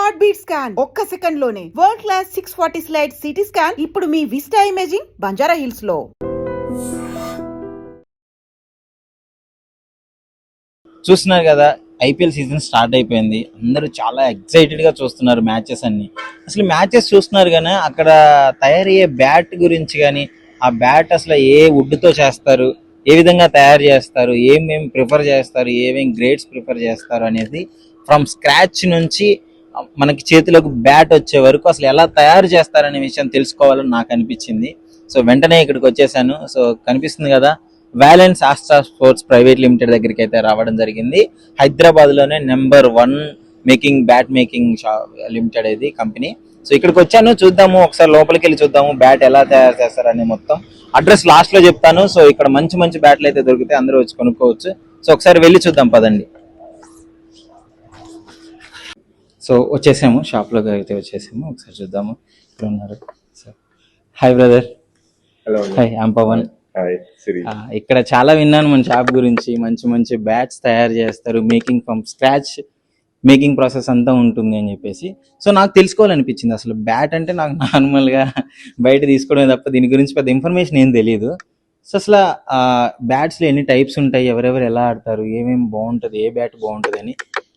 Heart beat scan ఒక్క second లోనే world class 640 slide CT scan ఇప్పుడు మీ విస్టా ఇమేజింగ్ బంజారా హిల్స్ లో. చూస్తున్నారు కదా, ఐపీఎల్ సీజన్ స్టార్ట్ అయిపోయింది. అందరూ చాలా ఎక్సైటెడ్ గా చూస్తున్నారు మ్యాచెస్ అన్ని. అసలు మ్యాచెస్ చూస్తున్నారు కానీ అక్కడ తయారయ్యే బ్యాట్ గురించి కానీ, ఆ బ్యాట్ అసలు ఏ వుడ్ తో చేస్తారు, ఏ విధంగా తయారు చేస్తారు, ఏమేమి ప్రిఫర్ చేస్తారు, ఏమేమి గ్రేడ్స్ ప్రిఫర్ చేస్తారు అనేది ఫ్రమ్ స్క్రాచ్ నుంచి మనకి చేతిలోకి బ్యాట్ వచ్చే వరకు అసలు ఎలా తయారు చేస్తారనే విషయం తెలుసుకోవాలని నాకు అనిపించింది. సో వెంటనే ఇక్కడికి వచ్చేసాను. సో కనిపిస్తుంది కదా, వ్యాలెన్స్ ఆస్ట్రా స్పోర్ట్స్ ప్రైవేట్ లిమిటెడ్ దగ్గరికి అయితే రావడం జరిగింది. హైదరాబాద్ లోనే number 1 making bat making limited ఇది కంపెనీ. సో ఇక్కడికి వచ్చాను, చూద్దాము ఒకసారి లోపలికి వెళ్ళి చూద్దాము బ్యాట్ ఎలా తయారు చేస్తారని. మొత్తం అడ్రస్ లాస్ట్ లో చెప్తాను. సో ఇక్కడ మంచి మంచి బ్యాట్లు అయితే దొరికితే అందరూ వచ్చి కొనుక్కోవచ్చు. సో ఒకసారి వెళ్ళి చూద్దాం పదండి. సో వచ్చేసాము, షాప్ లోకి అయితే వచ్చేసాము. ఒకసారి చూద్దాము ఇక్కడ ఉన్నారు. So hi brother. Hello. Hi, I'm Pavan. ఇక్కడ చాలా విన్నాను మన షాప్ గురించి, మంచి మంచి బ్యాట్స్ తయారు చేస్తారు, making from scratch making process అంతా ఉంటుంది అని చెప్పేసి. సో నాకు తెలుసుకోవాలనిపించింది, అసలు బ్యాట్ అంటే నాకు నార్మల్గా బయట తీసుకోవడమే తప్ప దీని గురించి పెద్ద ఇన్ఫర్మేషన్ ఏం తెలియదు. సో అసలు బ్యాట్స్లో ఎన్ని టైప్స్ ఉంటాయి, ఎవరెవరు ఎలా ఆడతారు, ఏమేమి బాగుంటుంది, ఏ బ్యాట్ బాగుంటుంది అని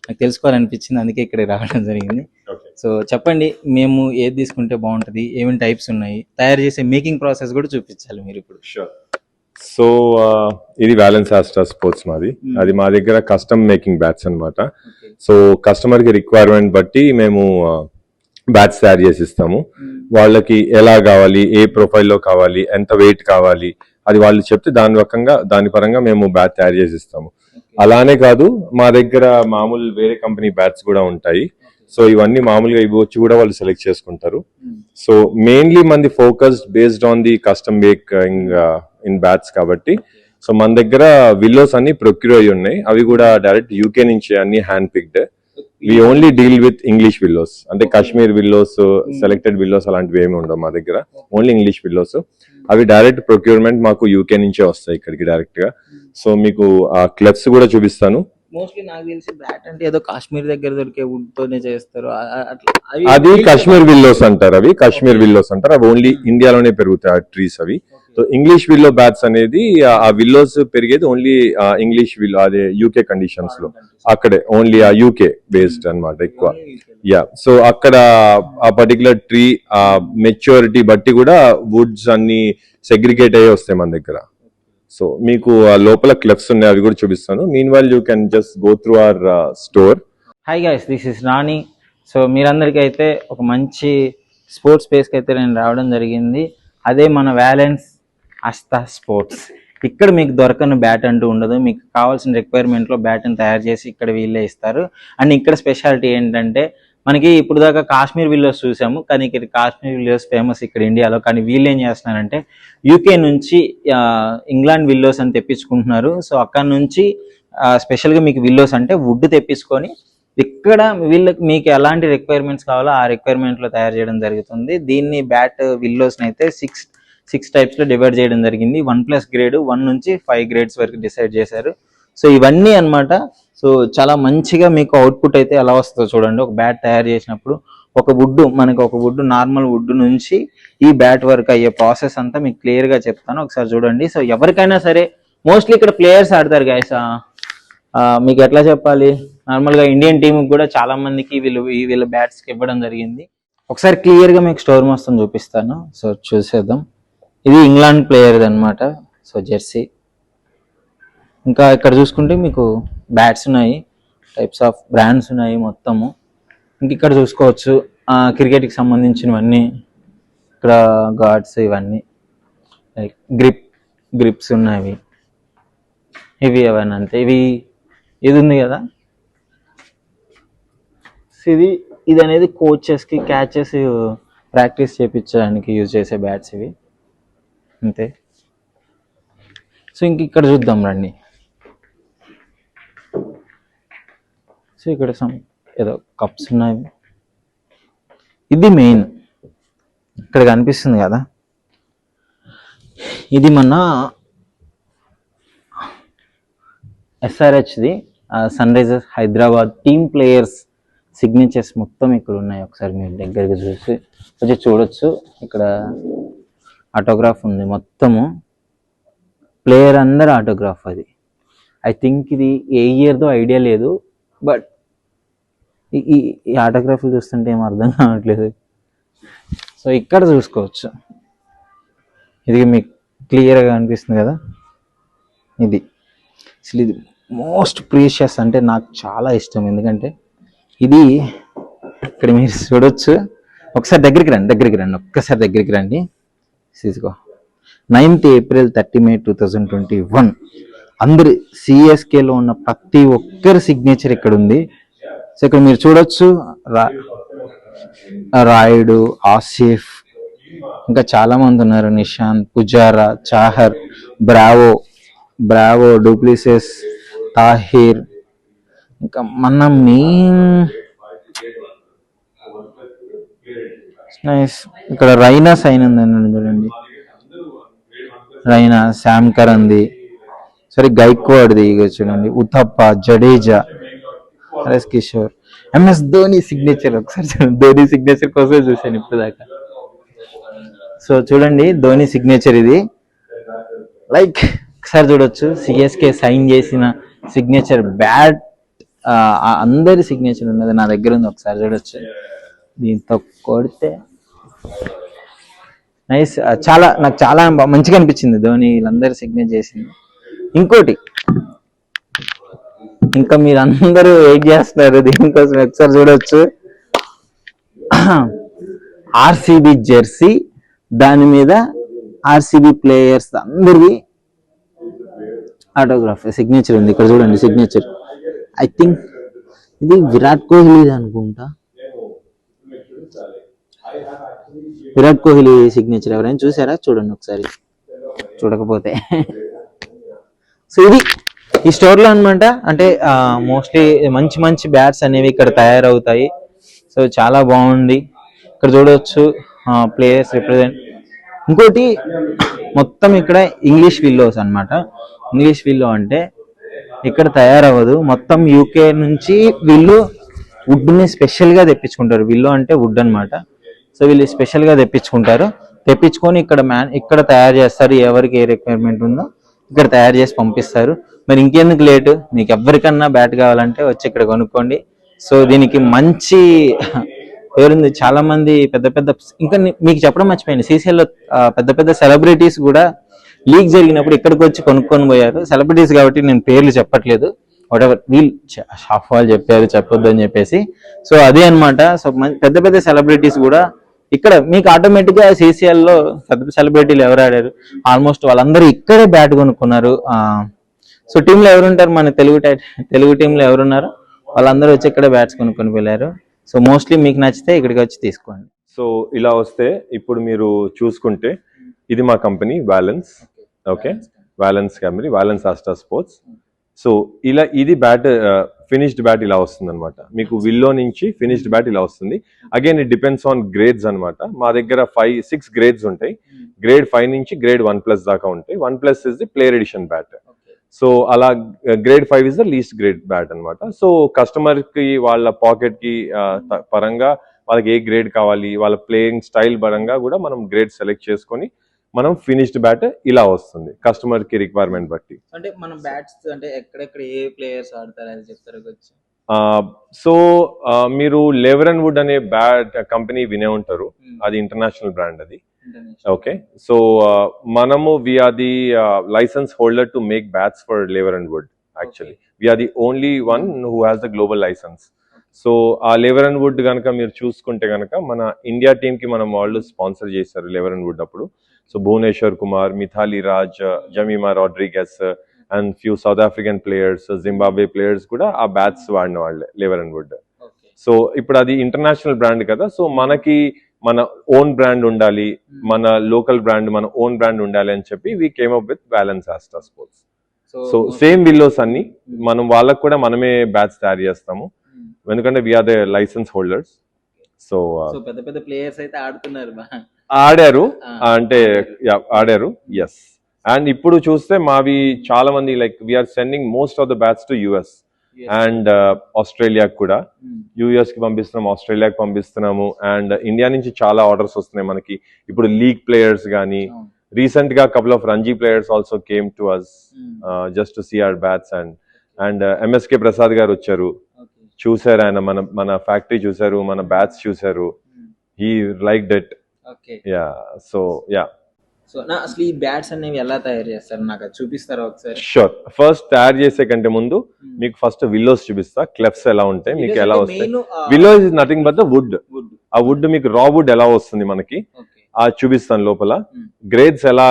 నాకు తెలుసుకోవాలనిపించింది. అందుకే ఇక్కడికి రావడం జరిగింది. సో చెప్పండి, మేము ఏది తీసుకుంటే బాగుంటుంది, ఏమేమి టైప్స్ ఉన్నాయి, తయారు చేసే మేకింగ్ ప్రాసెస్ కూడా చూపించాలి మీరు ఇప్పుడు. సో ఇది వ్యాలెన్స్ ఆస్ట్రా స్పోర్ట్స్ మాది. అది మా దగ్గర కస్టమ్ మేకింగ్ బ్యాట్స్ అన్నమాట. సో కస్టమర్ కి రిక్వైర్మెంట్ బట్టి మేము బ్యాట్స్ తయారు చేసి ఇస్తాము. వాళ్ళకి ఎలా కావాలి, ఏ ప్రొఫైల్లో కావాలి, ఎంత వెయిట్ కావాలి, అది వాళ్ళు చెప్తే దాని పరంగా మేము బ్యాట్ తయారు చేసి ఇస్తాము. అలానే కాదు, మా దగ్గర మామూలు వేరే కంపెనీ బ్యాట్స్ కూడా ఉంటాయి. సో ఇవన్నీ మామూలుగా ఇవి వచ్చి కూడా వాళ్ళు సెలెక్ట్ చేసుకుంటారు. సో మెయిన్లీ మంది focused based on the custom making in bats కాబట్టి, సో మన దగ్గర విల్లోస్ అన్ని ప్రొక్యూర్ అయ్యి ఉన్నాయి. అవి కూడా డైరెక్ట్ యూకే నుంచి అన్ని hand picked. We only deal with English willows, అంటే కాశ్మీర్ విల్లోస్, సెలెక్టెడ్ విల్లోస్ అలాంటివి ఏమి ఉండవు మా దగ్గర. Only English willows. అవి డైరెక్ట్ ప్రొక్యూర్మెంట్ మాకు యూకే నుంచే వస్తాయి ఇక్కడికి డైరెక్ట్ గా. సో మీకు ఆ క్లబ్స్ కూడా చూపిస్తాను. మోస్ట్లీ నాకు తెలిసి బ్యాట్ అంటే ఏదో కాశ్మీర్ దగ్గర దొరికే వుడ్ తోనే చేస్తారు. అది కాశ్మీర్ విల్లోస్ అంటారు. అవి కాశ్మీర్ విల్లోస్ అంటారు. అవి ఓన్లీ ఇండియాలోనే పెరుగుతాయి ఆ ట్రీస్ అవి. సో ఇంగ్లీష్ విల్లో బ్యాట్స్ అనేది ఆ విల్లోస్ పెరిగేది ఓన్లీ ఇంగ్లీష్ విల్లో, అదే యూకే కండిషన్స్ లో అక్కడే ఓన్లీ ఆ యూకే బేస్డ్ అన్నమాట ఎక్కువ. యా, సో అక్కడ ఆ పర్టికులర్ ట్రీ ఆ మెచ్యూరిటీ బట్టి కూడా వుడ్స్ అన్ని సెగ్రిగేట్ అయ్యి వస్తాయి మన దగ్గర. సో మీకు లోపల క్లబ్స్ ఉన్నాయి, అవి కూడా చూపిస్తాను. Mean while you can just go through our store. Hi guys, this is Rani. So మీరందరికీ అయితే ఒక మంచి స్పోర్ట్స్ స్పేస్కి అయితే నేను రావడం జరిగింది. అదే మన వ్యాలెన్స్ ఆస్ట్రా స్పోర్ట్స్. ఇక్కడ మీకు దొరకని బ్యాట్ అంటూ ఉండదు. మీకు కావాల్సిన రిక్వైర్మెంట్లో బ్యాట్ని తయారు చేసి ఇక్కడ వీళ్ళే ఇస్తారు. అండ్ ఇక్కడ స్పెషాలిటీ ఏంటంటే, మనకి ఇప్పుడు దాకా కాశ్మీర్ విల్లోస్ చూసాము, కానీ ఇక్కడ కాశ్మీర్ విల్లోస్ ఫేమస్ ఇక్కడ ఇండియాలో. కానీ వీళ్ళు ఏం చేస్తున్నారంటే యూకే నుంచి ఇంగ్లాండ్ విల్లోస్ అని తెప్పించుకుంటున్నారు. సో అక్కడ నుంచి స్పెషల్గా మీకు విల్లోస్ అంటే వుడ్ తెప్పించుకొని ఇక్కడ మీకు ఎలాంటి రిక్వైర్మెంట్స్ కావాలో ఆ రిక్వైర్మెంట్లో తయారు చేయడం జరుగుతుంది. దీన్ని బ్యాట్ విల్లోస్ని అయితే సిక్స్ టైప్స్లో డివైడ్ చేయడం జరిగింది. 1+ గ్రేడ్, 1 నుంచి 5 గ్రేడ్స్ వరకు డిసైడ్ చేశారు. సో ఇవన్నీ అన్నమాట. సో చాలా మంచిగా మీకు అవుట్పుట్ అయితే ఎలా వస్తుందో చూడండి. ఒక బ్యాట్ తయారు చేసినప్పుడు మనకి ఒక వుడ్ నార్మల్ వుడ్ నుంచి ఈ బ్యాట్ వరకు అయ్యే ప్రాసెస్ అంతా మీకు క్లియర్గా చెప్తాను, ఒకసారి చూడండి. సో ఎవరికైనా సరే, మోస్ట్లీ ఇక్కడ ప్లేయర్స్ ఆడతారు గైస్. మీకు ఎట్లా చెప్పాలి, నార్మల్గా ఇండియన్ టీంకి కూడా చాలా మందికి వీళ్ళ బ్యాట్స్కి ఇవ్వడం జరిగింది. ఒకసారి క్లియర్గా మీకు స్టోర్ మొత్తం చూపిస్తాను. సో చూసేద్దాం. ఇది ఇంగ్లాండ్ ప్లేయర్ది అనమాట. So Jersey. ఇంకా ఇక్కడ చూసుకుంటే మీకు బ్యాట్స్ ఉన్నాయి, టైప్స్ ఆఫ్ బ్రాండ్స్ ఉన్నాయి మొత్తము. ఇంక ఇక్కడ చూసుకోవచ్చు క్రికెట్కి సంబంధించినవన్నీ. ఇక్కడ గార్డ్స్ ఇవన్నీ, లైక్ గ్రిప్స్ ఉన్నాయి. ఇవి అవన్నీ అంతే. ఇది ఉంది కదా, ఇది అనేది కోచెస్కి క్యాచెస్ ప్రాక్టీస్ చేయించడానికి యూజ్ చేసే బ్యాట్స్ ఇవి అంతే. సో ఇంక ఇక్కడ చూద్దాం రండి. సో ఇక్కడ ఏదో కప్స్ ఉన్నాయి. ఇది మెయిన్ ఇక్కడ కనిపిస్తుంది కదా, ఇది మన SRHది Sunrisers Hyderabad team players signatures మొత్తం ఇక్కడ ఉన్నాయి. ఒకసారి మీరు దగ్గరికి వచ్చి చూడొచ్చు. ఇక్కడ ఆటోగ్రాఫ్ ఉంది మొత్తము, ప్లేయర్ అందరు ఆటోగ్రాఫ్. అది ఐ థింక్ ఇది ఏ ఇయర్దో ఐడియా లేదు, బట్ ఈ ఆటోగ్రాఫ్లు చూస్తుంటే ఏం అర్థం కావట్లేదు. సో ఇక్కడ చూసుకోవచ్చు, ఇది మీకు క్లియర్గా అనిపిస్తుంది కదా. ఇది అసలు ఇది మోస్ట్ ప్రీషియస్, అంటే నాకు చాలా ఇష్టం. ఎందుకంటే ఇది ఇక్కడ మీరు చూడొచ్చు. ఒకసారి దగ్గరికి రండి ఒక్కసారి దగ్గరికి రండి. ఇదిగో 9th April 30 May 2021 అందరి సిఎస్కేలో ఉన్న ప్రతి ఒక్కరి సిగ్నేచర్ ఇక్కడ ఉంది. సో ఇక్కడ మీరు చూడొచ్చు, రాయుడు, ఆసిఫ్, ఇంకా చాలా మంది ఉన్నారు. నిశాంత్, పుజారా, చాహర్, బ్రావో, డూప్లిసెస్, తాహిర్, ఇంకా మన మెయిన్ నైస్. ఇక్కడ రైనా సైన్ ఉందండి చూడండి, రైనా, శామ్ కరంది, సరే గైక్వాడ్ది చూడండి, Uthappa, Jadeja, RS Kishore, MS Dhoni signature. ఒకసారి చూడండి, ధోని సిగ్నేచర్ కోసమే చూశాను ఇప్పుడు దాకా. సో చూడండి ధోని సిగ్నేచర్ ఇది, లైక్ ఒకసారి చూడొచ్చు. సిఎస్కే సైన్ చేసిన సిగ్నేచర్ బ్యాట్ అందరి సిగ్నేచర్ ఉన్నది నా దగ్గర ఉంది. ఒకసారి చూడొచ్చు, దీంతో కొడితే నైస్. నాకు చాలా మంచిగా అనిపించింది ధోని వీళ్ళందరూ సిగ్నేచర్ చేసింది. ఇంకోటి ఇంకా మీరు అందరూ వెయిట్ చేస్తున్నారు దీనికోసం, ఒకసారి చూడొచ్చు. ఆర్సిబి జెర్సీ, దాని మీద ఆర్సిబి ప్లేయర్స్ అందరివి ఆటోగ్రాఫ్ సిగ్నేచర్ ఉంది. ఇక్కడ చూడండి సిగ్నేచర్, ఐ థింక్ ఇది విరాట్ కోహ్లీది అనుకుంటా. విరాట్ కోహ్లీ సిగ్నేచర్ ఎవరైనా చూసారా? చూడండి ఒకసారి, చూడకపోతే. సో ఇది ఈ స్టోర్లో అనమాట. అంటే మోస్ట్లీ మంచి మంచి బ్యాట్స్ అనేవి ఇక్కడ తయారవుతాయి. సో చాలా బాగుంది. ఇక్కడ చూడవచ్చు ప్లేయర్స్ రిప్రజెంట్. ఇంకోటి మొత్తం ఇక్కడ ఇంగ్లీష్ విల్లోస్ అన్నమాట. ఇంగ్లీష్ విల్లో అంటే ఇక్కడ తయారవ్వదు, మొత్తం యూకే నుంచి వీళ్ళు వుడ్ని స్పెషల్గా తెప్పించుకుంటారు. విల్లో అంటే వుడ్ అనమాట. సో వీళ్ళు స్పెషల్గా తెప్పించుకొని ఇక్కడ తయారు చేస్తారు. ఎవరికి ఏ రిక్వైర్మెంట్ ఉందో ఇక్కడ తయారు చేసి పంపిస్తారు. మరి ఇంకెందుకు లేటు, మీకు ఎవరికన్నా బ్యాట్ కావాలంటే వచ్చి ఇక్కడ కొనుక్కోండి. సో దీనికి మంచి పేరుంది. చాలా మంది పెద్ద ఇంకా మీకు చెప్పడం మర్చిపోయింది, సీసీఎల్లో పెద్ద సెలబ్రిటీస్ కూడా లీగ్ జరిగినప్పుడు ఇక్కడికి వచ్చి కొనుక్కొని పోయారు. సెలబ్రిటీస్ కాబట్టి నేను పేర్లు చెప్పట్లేదు, వాటెవర్ వీళ్ళు షాప్ వాళ్ళు చెప్పారు చెప్పొద్దు అని చెప్పేసి. సో అదే అనమాట. సో పెద్ద సెలబ్రిటీస్ కూడా ఇక్కడ మీకు ఆటోమేటిక్ గా సీసీఎల్లో పెద్ద సెలబ్రిటీలు ఎవరు ఆడారు, ఆల్మోస్ట్ వాళ్ళందరూ ఇక్కడే బ్యాట్ కొనుక్కున్నారు. సో టీంలో ఎవరుంటారు, మన తెలుగు టీంలో ఎవరున్నారు వాళ్ళందరూ వచ్చి ఇక్కడ బ్యాట్స్ కొనుక్కొని వెళ్ళారు. సో మోస్ట్లీ మీకు నచ్చితే ఇక్కడికి వచ్చి తీసుకోండి. సో ఇలా వస్తే ఇప్పుడు మీరు చూసుకుంటే ఇది మా company Valence. Okay, Valence company, Valence Asta Sports. So ఇది బ్యాట్, ఫినిష్డ్ బ్యాట్ ఇలా వస్తుంది అనమాట. మీకు విల్లో నుంచి ఫినిష్డ్ బ్యాట్ ఇలా వస్తుంది. Again it depends on grades అనమాట. మా దగ్గర 5-6 గ్రేడ్స్ ఉంటాయి. గ్రేడ్ 5 నుంచి గ్రేడ్ 1+ దాకా ఉంటాయి. 1+ is the player edition bat. So అలా grade 5 is the least grade bat అనమాట. సో కస్టమర్ కి వాళ్ళ పాకెట్ కి పరంగా వాళ్ళకి ఏ గ్రేడ్ కావాలి, వాళ్ళ ప్లేయింగ్ స్టైల్ పరంగా కూడా మనం గ్రేడ్ సెలెక్ట్ చేసుకొని మనం ఫినిష్డ్ బ్యాట్ ఇలా వస్తుంది కస్టమర్ కి రిక్వైర్మెంట్ బట్టి. అంటే మనం బ్యాట్స్ అంటే ఎక్కడెక్కడ ఏ ప్లేయర్స్ ఆడతారు అని చెప్తారు వచ్చి. సో మీరు లెవెరన్ వుడ్ అనే బ్యాట్ కంపెనీ వినే ఉంటారు, అది ఇంటర్నేషనల్ బ్రాండ్ అది. ఓకే, సో మనము we are the license holder to make bats for Leveron wood. Actually we are the only one who has the global license. So ఆ Leveron would కనుక మీరు చూసుకుంటే కనుక మన ఇండియా టీమ్ కి మనం వాళ్ళు స్పాన్సర్ చేశారు లెవెరన్ వుడ్ అప్పుడు. So Bhuvneshwar Kumar, Mithali Raj, Jemimah Rodrigues and few South African players, Zimbabwe players కూడా ఆ బ్యాట్స్ వాడిన వాళ్ళే లెవెరన్ వుడ్. సో ఇప్పుడు అది ఇంటర్నేషనల్ బ్రాండ్ కదా, సో మనకి మన ఓన్ బ్రాండ్ ఉండాలి, మన లోకల్ బ్రాండ్, మన ఓన్ బ్రాండ్ ఉండాలి అని చెప్పి we came up with Valence Asta Sports. So same willows అన్ని మనం వాళ్ళకు కూడా మనమే బ్యాట్స్ తయారు చేస్తాము, ఎందుకంటే we're the license holders. So పెద్ద ప్లేయర్స్ అయితే ఆడారు అంటే ఆడారు, ఎస్. అండ్ ఇప్పుడు చూస్తే మావి చాలా మంది like we're sending most of the bats to US. And Australia కూడా, యూఎస్ కి పంపిస్తున్నాము, ఆస్ట్రేలియాకి పంపిస్తున్నాము, అండ్ ఇండియా నుంచి చాలా ఆర్డర్స్ వస్తున్నాయి మనకి. ఇప్పుడు లీగ్ ప్లేయర్స్ కానీ, రీసెంట్ గా couple of Ranji players also came to us just to see our bats. And MSK Prasad గారు వచ్చారు, చూసారు, ఆయన మన ఫ్యాక్టరీ చూసారు, మన బ్యాట్స్ చూసారు. He like debt. Yeah so yeah. So నా అసలు ఈ బ్యాట్స్ అనేవి ఎలా తయారు చేస్తారు, నాకు అది చూపిస్తారా ఒకసారి? షూర్. ఫస్ట్ తయారు చేసే కంటే ముందు మీకు ఫస్ట్ విల్లోస్ చూపిస్తా, క్లెఫ్స్ ఎలా ఉంటాయి, మీకు ఎలా వస్తాయి. Willow is nothing but the wood. ఆ వుడ్ మీకు రా వుడ్ ఎలా వస్తుంది మనకి, అది చూపిస్తాను లోపల. గ్రేడ్స్ ఎలా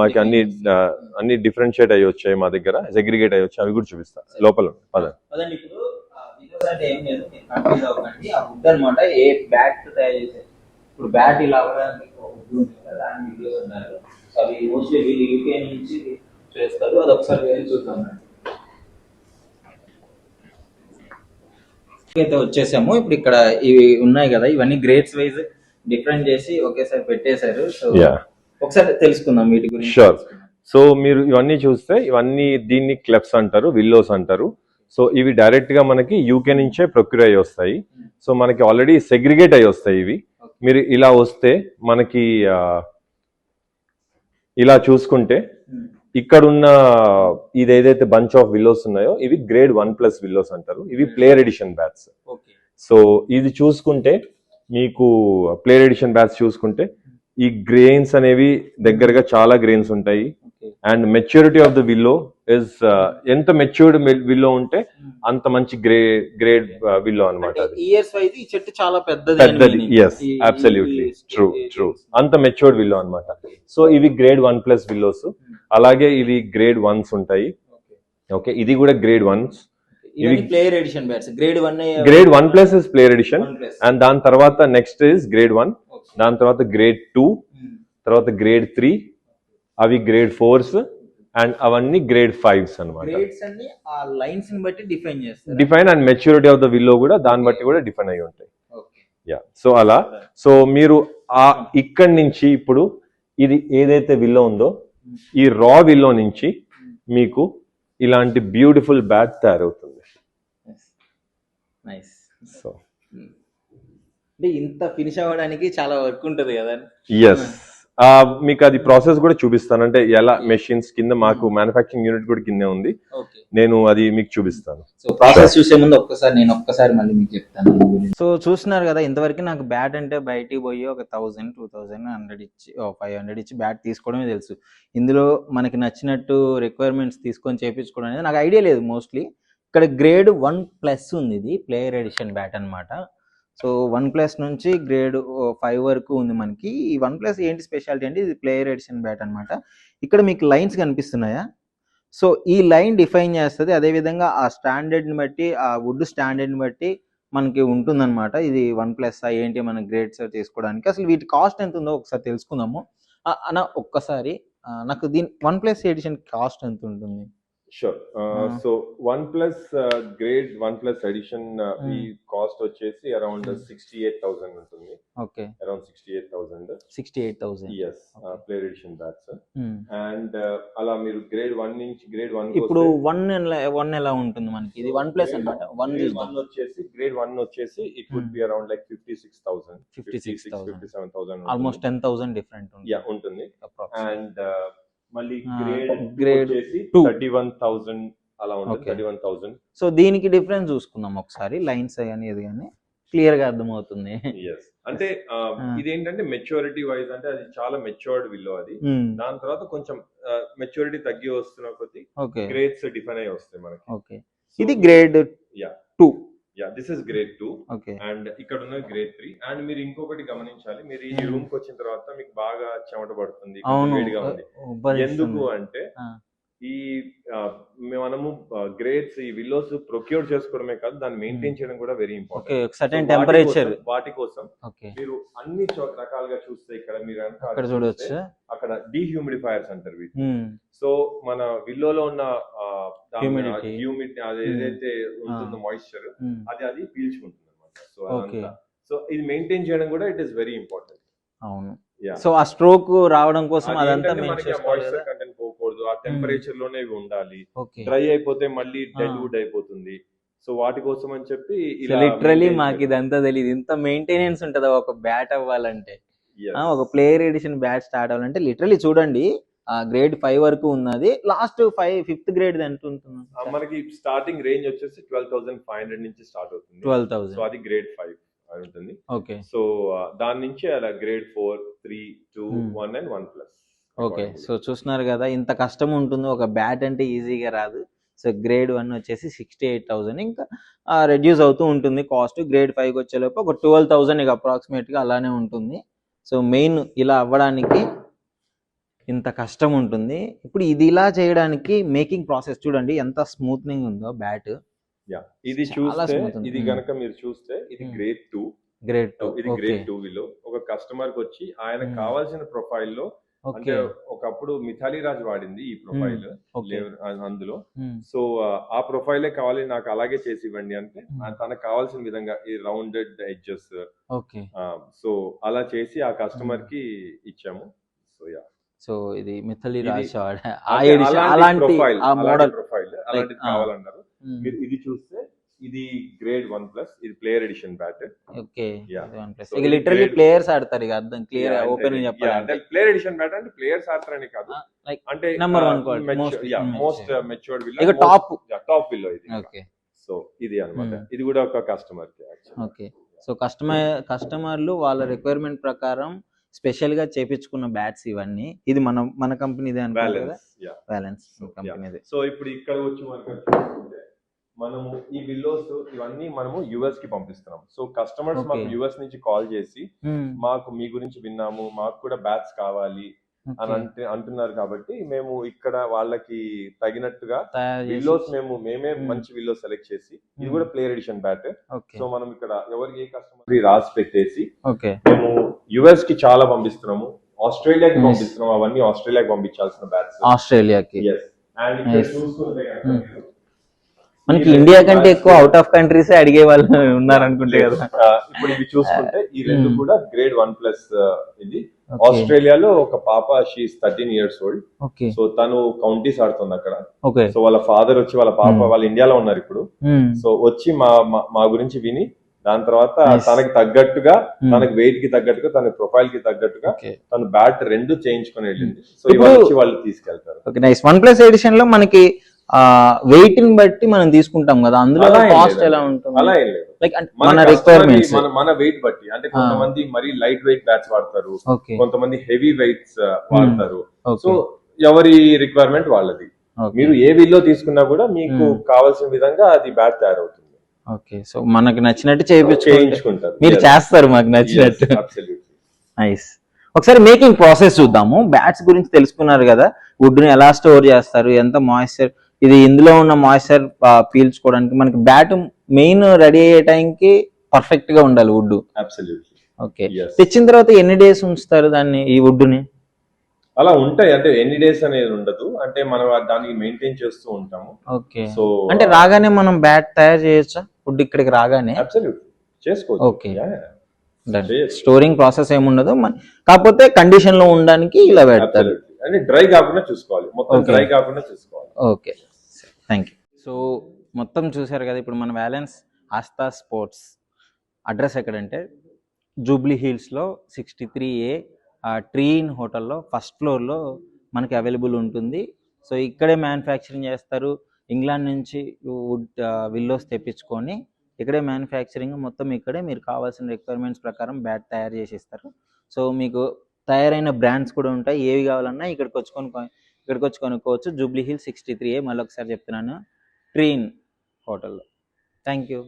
మాకు అన్ని డిఫరెన్షియేట్ అయ్యి వచ్చాయి మా దగ్గర, సెగ్రిగేట్ అయ్యి వచ్చాయి, అవి కూడా చూపిస్తా లోపల. పదండి. ఇప్పుడు అంటే ఏం లేదు, కన్ఫ్యూజ్ అవ్వకండి. ఆ వుడ్ అనమాట ఏ బ్యాట్ తయారు చేశారు. ఇప్పుడు బ్యాట్ ఇలా అవ్వడానికి అవి మోస్ట్లీ వీళ్ళు యూకే నుంచి చేస్తారు, అది ఒకసారి వెళ్ళి చూద్దాం. అయితే వచ్చేసాము. ఇప్పుడు ఇక్కడ ఇవి ఉన్నాయి కదా, ఇవన్నీ గ్రేడ్స్ వైజ్ డిఫరెంట్ చేసి ఒకేసారి పెట్టేశారు. సో ఒకసారి తెలుసుకుందాం వీటి గురించి. షూర్. సో మీరు ఇవన్నీ చూస్తే, ఇవన్నీ దీన్ని క్లెఫ్స్ అంటారు, విల్లోస్ అంటారు. సో ఇవి డైరెక్ట్ గా మనకి యూకే నుంచే ప్రొక్యూర్ అయ్యి వస్తాయి. సో మనకి ఆల్రెడీ సెగ్రిగేట్ అయ్యి వస్తాయి ఇవి. మీరు ఇలా వస్తే మనకి ఇలా చూసుకుంటే ఇక్కడున్న ఇది ఏదైతే బంచ్ ఆఫ్ విల్లోస్ ఉన్నాయో, ఇవి గ్రేడ్ 1+ విల్లోస్ అంటారు. ఇవి ప్లేయర్ ఎడిషన్ బ్యాట్స్. సో ఇది చూసుకుంటే మీకు ప్లేయర్ ఎడిషన్ బ్యాట్స్ చూసుకుంటే ఈ గ్రెయిన్స్ అనేవి దగ్గరగా చాలా గ్రెయిన్స్ ఉంటాయి. And maturity of the willow is ఎంత మెచ్యూర్డ్ విల్లో ఉంటే అంత మంచి గ్రేడ్ విల్లో అనమాట. ఇయర్స్ వైజ్ ఈ చెట్టు చాలా పెద్దది. yes absolutely true. అంత మెచ్యూర్డ్ విల్లో అనమాట. సో ఇవి గ్రేడ్ 1+ విల్లోస్. అలాగే ఇవి గ్రేడ్ 1s ఉంటాయి. ఓకే, ఇది కూడా గ్రేడ్ 1s. ఇవి player edition bats. Grade 1+ is player edition. And దాని తర్వాత నెక్స్ట్ ఇస్ గ్రేడ్ 1, దాని తర్వాత గ్రేడ్ 2, తర్వాత గ్రేడ్ 3, అవి గ్రేడ్ 4s, అండ్ అవన్నీ గ్రేడ్ 5s అనమాట. Define and maturity of the willow కూడా దాన్ని బట్టి కూడా డిఫైన్ అయి ఉంటాయి. యా, సో అలా. సో మీరు ఇక్కడి నుంచి ఇప్పుడు ఇది ఏదైతే విల్లో ఉందో, ఈ రా విల్లో నుంచి మీకు ఇలాంటి బ్యూటిఫుల్ బ్యాట్ తయారవుతుంది. సో ఇంత ఫినిష్ అవ్వడానికి చాలా వర్క్ ఉంటుంది కదా. ఎస్, మీకు అది ప్రాసెస్ కూడా చూపిస్తాను. అంటే ఎలా మెషిన్స్ కింద మాకు మ్యానుఫ్యాక్చరింగ్ యూనిట్ కూడా కింద ఉంది, నేను అది మీకు చూపిస్తాను. సో ప్రాసెస్ చూసే ముందు ఒక్కసారి మళ్ళీ మీకు చెప్తాను. సో చూస్తున్నారు కదా, ఇంతవరకు నాకు బ్యాట్ అంటే బయటికి పోయి ఒక 1000, 2000, 100 ఇచ్చి 500 ఇచ్చి బ్యాట్ తీసుకోవడమే తెలుసు. ఇందులో మనకి నచ్చినట్టు రిక్వైర్మెంట్స్ తీసుకొని చేయించుకోవడం అనేది నాకు ఐడియా లేదు మోస్ట్లీ. ఇక్కడ గ్రేడ్ 1+ ఉంది, ఇది ప్లేయర్ ఎడిషన్ బ్యాట్ అనమాట. సో 1+ నుంచి గ్రేడ్ 5 వరకు ఉంది మనకి. ఈ 1+ ఏంటి స్పెషాలిటీ అంటే, ఇది ప్లేయర్ ఎడిషన్ బ్యాట్ అనమాట. ఇక్కడ మీకు లైన్స్ కనిపిస్తున్నాయా? సో ఈ లైన్ డిఫైన్ చేస్తుంది. అదేవిధంగా ఆ స్టాండర్డ్ని బట్టి, ఆ వుడ్ స్టాండర్డ్ని బట్టి మనకి ఉంటుందన్నమాట. ఇది 1+ ఏంటి మన గ్రేడ్స్ తీసుకోవడానికి. అసలు వీటి కాస్ట్ ఎంత ఉందో ఒకసారి తెలుసుకుందాము. అన్న ఒక్కసారి నాకు దీని 1+ ఎడిషన్ కాస్ట్ ఎంత ఉంటుంది? షూర్. సో 1+ గ్రేడ్ 1+ ఎడిషన్ ఈ కాస్ట్ వచ్చేసి అరౌండ్ 68,000 ఉంటుంది. Okay, around 68,000. 68,000. yes, player edition bats. And అలా మీరు గ్రేడ్ 1 నుంచి గ్రేడ్ 1 ఇప్పుడు 1 ఎలా ఉంటుంది మనకి? ఇది 1+ అన్నమాట. 1 వచ్చేసి గ్రేడ్ 1 వచ్చేసి it would be around like 56,000, 57,000, almost 10,000 different ఉంటుంది. అండ్ మళ్ళీ గ్రేడ్ వచ్చేసి 31,000 అలా ఉంటుంది. 31,000. సో దీనికి డిఫరెన్స్ చూసుకుందాం ఒకసారి. లైన్స్ కానీ ఇది కానీ క్లియర్ గా అర్థమవుతుంది. అంటే ఇదేంటంటే మెచ్యూరిటీ వైజ్ అంటే అది చాలా మెచ్యూర్డ్ విల్లో అది. దాని తర్వాత కొంచెం మెచ్యూరిటీ తగ్గి వస్తున్న కొద్ది గ్రేడ్స్ డిఫైన్ అయ్యి వస్తాయి మనకి. ఓకే, ఇది grade 2. This is grade 2. Okay, and ఇక్కడ ఉన్న గ్రేడ్ 3. అండ్ మీరు ఇంకొకటి గమనించాలి, మీరు ఈ రూమ్ కి వచ్చిన తర్వాత మీకు బాగా చెమట పడుతుంది, వేడిగా ఉంది. ఎందుకు అంటే ఈ మనము గ్రేడ్స్ ఈ విల్లోస్ ప్రొక్యూర్ చేసుకోవడమే కాదు, దాన్ని మెయింటైన్ చేయడం కూడా వెరీ ఇంపార్టెంట్. వాటి కోసం మీరు అన్ని రకాలుగా చూస్తే ఇక్కడ మీరు అక్కడ చూడొచ్చు, అక్కడ డీహ్యూమిడిఫైయర్స్ అంటారు వీటిని. సో మన విల్లోలో ఉన్న హ్యూమిడిటీ అది ఏదైతే ఉంటుందో మాయిశ్చర్ అది పీల్చుకుంటుంది అనమాట. సో ఇది మెయింటైన్ చేయడం కూడా ఇట్ ఈస్ వెరీ ఇంపార్టెంట్. అవును. సో ఆ స్ట్రోక్ రావడం కోసం అదంతా మాయిశ్చర్ కంటెంట్ పోకూడదు, ఉండకూడదు, ఆ టెంపరేచర్ లోనే ఇవి ఉండాలి. ఓకే. డ్రై అయిపోతే మళ్ళీ డెడ్ వుడ్ అయిపోతుంది. సో వాటి కోసం అని చెప్పి ఇలా లిటరలీ maintain మాకు చేయడం. ఇదంతా తెలియదు. ఇంత మెయింటెనెన్స్ ఉంటుందా ఒక బ్యాట్ అవ్వాలంటే? Yes. ఒక ప్లేయర్ ఎడిషన్ బ్యాట్ స్టార్ట్ అవ్వాలంటే లిటరలీ చూడండి, గ్రేడ్ 5 వరకు ఉన్నది. లాస్ట్ 5th గ్రేడ్ ఎంత ఉంటుంది? మనకి స్టార్టింగ్ రేంజ్ వచ్చేసి 12,500 నుంచి స్టార్ట్ అవుతుంది. 12,000. సో అది గ్రేడ్ 5 అని ఉంటుంది. ఓకే. సో దాని నుంచి అలా గ్రేడ్ 4, 3, 2, 1 అండ్ 1+. ఓకే. సో చూస్తున్నారు కదా, ఇంత కష్టం ఉంటుంది. ఒక బ్యాట్ అంటే ఈజీగా రాదు. సో గ్రేడ్ 1 వచ్చేసి 68,000, ఇంకా రెడ్యూస్ అవుతూ ఉంటుంది కాస్ట్. గ్రేడ్ 5 వచ్చేలోపు ఒక 12,000 ఇక అప్రాక్సిమేట్గా అలానే ఉంటుంది. సో మెయిన్ ఇలా అవ్వడానికి ఇంత కష్టం ఉంటుంది. ఇప్పుడు ఇది ఇలా చేయడానికి మేకింగ్ ప్రాసెస్ చూడండి ఎంత స్మూత్నింగ్ ఉందో బ్యాట్. ఇది చాలా చూస్తే smooth ఉంది. ఇది గనక మీరు చూస్తే ఇది గ్రేడ్ 2. గ్రేడ్ 2. ఇది గ్రేడ్ 2 లో ఒక కస్టమర్ కి వచ్చి ఆయనకు కావాల్సిన ప్రొఫైల్ లో, అంటే ఒకప్పుడు మిథాలీ రాజ్ వాడింది ఈ ప్రొఫైల్ అందులో. సో ఆ ప్రొఫైలే కావాలి నాకు, అలాగే చేసి ఇవ్వండి అంటే తనకు కావాల్సిన విధంగా ఈ రౌండెడ్ ఎడ్జెస్, సో అలా చేసి ఆ కస్టమర్ కి ఇచ్చాము. సో సో ఇది మిథాలీ రాజ్ అలాంటి అలాంటి ఆ మోడల్ ప్రొఫైల్ అలాంటిది కావాలన్నారు. మీరు ఇది చూస్తే ఇది గ్రేడ్ 1+, ఇది player edition bat. Okay. So ఇక లిటరలీ ప్లేయర్స్ ఆడతారు, ఇక అర్థం క్లియర్ ఓపెన్ అంటే ప్లేయర్ ఎడిషన్ బ్యాట్ అంటే ప్లేయర్స్ ఆడతారని కాదు, లైక్ అంటే number 1 quality most matured willow, ఇక టాప్ విల్లో ఇది. ఓకే. సో ఇది అన్నమాట. ఇది కూడా ఒక కస్టమర్ కి. ఓకే. సో కస్టమర్లు వాళ్ళ రిక్వైర్మెంట్ ప్రకారం స్పెషల్ గా చేపించుకున్న బ్యాట్స్ ఇవన్నీ. ఇది మన కంపెనీదే అనుకుంటా కదా, బ్యాలెన్స్ కంపెనీదే. సో ఇప్పుడు ఇక్కడ వచ్చి మనకు మనము ఈ విల్లోస్ ఇవన్నీ మనము యుఎస్ కి పంపిస్తున్నాం. సో కస్టమర్స్ మాకు యుఎస్ నుంచి కాల్ చేసి మాకు మీ గురించి విన్నాము, మాకు కూడా బ్యాట్స్ కావాలి అని అంటున్నారు. కాబట్టి మేము ఇక్కడ వాళ్ళకి తగినట్టుగా విల్లోస్ మేమే మంచి విల్లోస్ సెలెక్ట్ చేసి, ఇది కూడా ప్లేయర్ ఎడిషన్ బ్యాట్. సో మనం ఇక్కడ ఎవరికి ఏ కస్టమర్ రాసి పెట్టేసి మేము యుఎస్ కి చాలా పంపిస్తున్నాము, ఆస్ట్రేలియాకి పంపిస్తున్నాం. అవన్నీ ఆస్ట్రేలియాకి పంపించాల్సిన బ్యాట్స్, ఆస్ట్రేలియాకి. అండ్ ఇక్కడ చూసుకుంటే మనకి ఇండియా కంటే ఎక్కువ అవుట్ ఆఫ్ కంట్రీస్ అడిగే వాళ్ళు ఉన్నారు అనుకుంటే కదా. ఇప్పుడు ఇవి చూసుకుంటే ఈ రెండు కూడా గ్రేడ్ 1+. ఇది ఆస్ట్రేలియాలో ఒక పాప, షీఈస్ 13 years old. సో తను కౌంటీస్ ఆడుతుంది అక్కడ. సో వాళ్ళ ఫాదర్ వచ్చి వాళ్ళ పాప వాళ్ళ ఇండియాలో ఉన్నారు ఇప్పుడు. సో వచ్చి మా గురించి విని దాని తర్వాత తనకి తగ్గట్టుగా, తనకి వెయిట్ కి తగ్గట్టుగా, తన ప్రొఫైల్ కి తగ్గట్టుగా తను బ్యాట్ 2 చేయించుకొని వెళ్ళింది. సో ఇవాళ వచ్చి వాళ్ళు తీసుకెళ్తారు. 1+ ఎడిషన్ లో మనకి వెయిట్ ని బట్టి మనం తీసుకుంటాం కదా, అందులో కాస్ట్ ఎలా ఉంటుంది? అలా ఏం లేదు, లైక్ మన రిక్వైర్మెంట్స్, మన వెయిట్ బట్టి. అంటే కొంతమంది మరీ లైట్ వెయిట్ బ్యాట్స్ వాడతారు, కొంతమంది హెవీ వెయిట్స్ వాడతారు. సో ఎవరి రిక్వైర్మెంట్ వాళ్ళది. మీరు ఏ విల్లో తీసుకున్నా కూడా మీకు కావాల్సిన విధంగా అది బ్యాట్ తయారవుతుంది. ఓకే. సో మనకి నచ్చినట్టు చేయించుకుంటారు, మీరు Yes. చేస్తారు మాకు నచ్చినట్టు. Absolutely. నైస్. ఒకసారి మేకింగ్ ప్రాసెస్ చూద్దాము. బ్యాట్స్ గురించి తెలుసుకున్నారు కదా, వుడ్ ని ఎలా స్టోర్ చేస్తారు, ఎంత మాయిశ్చర్, ఇది ఇందులో ఉన్న మాయిశ్చర్ పీల్చుకోవడానికి మనకి బ్యాట్ మెయిన్ రెడీ అయ్యే టైంకి పర్ఫెక్ట్ గా ఉండాలి వుడ్. Absolutely. ఓకే. Yes. తెచ్చిన తర్వాత ఎన్ని డేస్ ఉంచుతారు దాన్ని, ఈ వుడ్ ని? అలా ఉంటాయి, అంటే ఎన్ని డేస్ అనేది ఉండదు, అంటే మనం దానికి మెయింటైన్ చేస్తూ ఉంటాము. ఓకే. సో అంటే రాగానే మనం బ్యాట్ తయారు చేయొచ్చా వుడ్ ఇక్కడికి రాగానే? అబ్సల్యూట్లీ చేసుకోవచ్చు. ఓకే. స్టోరింగ్ ప్రాసెస్ ఏముండదు, కాకపోతే కండిషన్ లో ఉండడానికి ఇలా పెడతారు. అంటే డ్రై కాకుండా చూసుకోవాలి, మొత్తం డ్రై కాకుండా చూసుకోవాలి. Okay, thank you. సో మొత్తం చూసారు కదా, ఇప్పుడు మన వ్యాలెన్స్ ఆస్థా స్పోర్ట్స్ అడ్రస్ ఎక్కడంటే జూబ్లీ హిల్స్లో 63A ట్రీన్ హోటల్లో ఫస్ట్ ఫ్లోర్లో మనకి అవైలబుల్ ఉంటుంది. సో ఇక్కడే మ్యానుఫ్యాక్చరింగ్ చేస్తారు. ఇంగ్లాండ్ నుంచి వుడ్ విల్లోస్ తెప్పించుకొని ఇక్కడే మ్యానుఫ్యాక్చరింగ్ మొత్తం ఇక్కడే, మీరు కావాల్సిన రిక్వైర్మెంట్స్ ప్రకారం బ్యాట్ తయారు చేసి ఇస్తారు. సో మీకు తయారైన బ్రాండ్స్ కూడా ఉంటాయి, ఏవి కావాలన్నా ఇక్కడికి వచ్చి కొనుక్కోవచ్చు. జూబ్లీ హిల్స్ 63A, మళ్ళీ ఒకసారి చెప్తున్నాను, ట్రీన్ హోటల్లో. Thank you.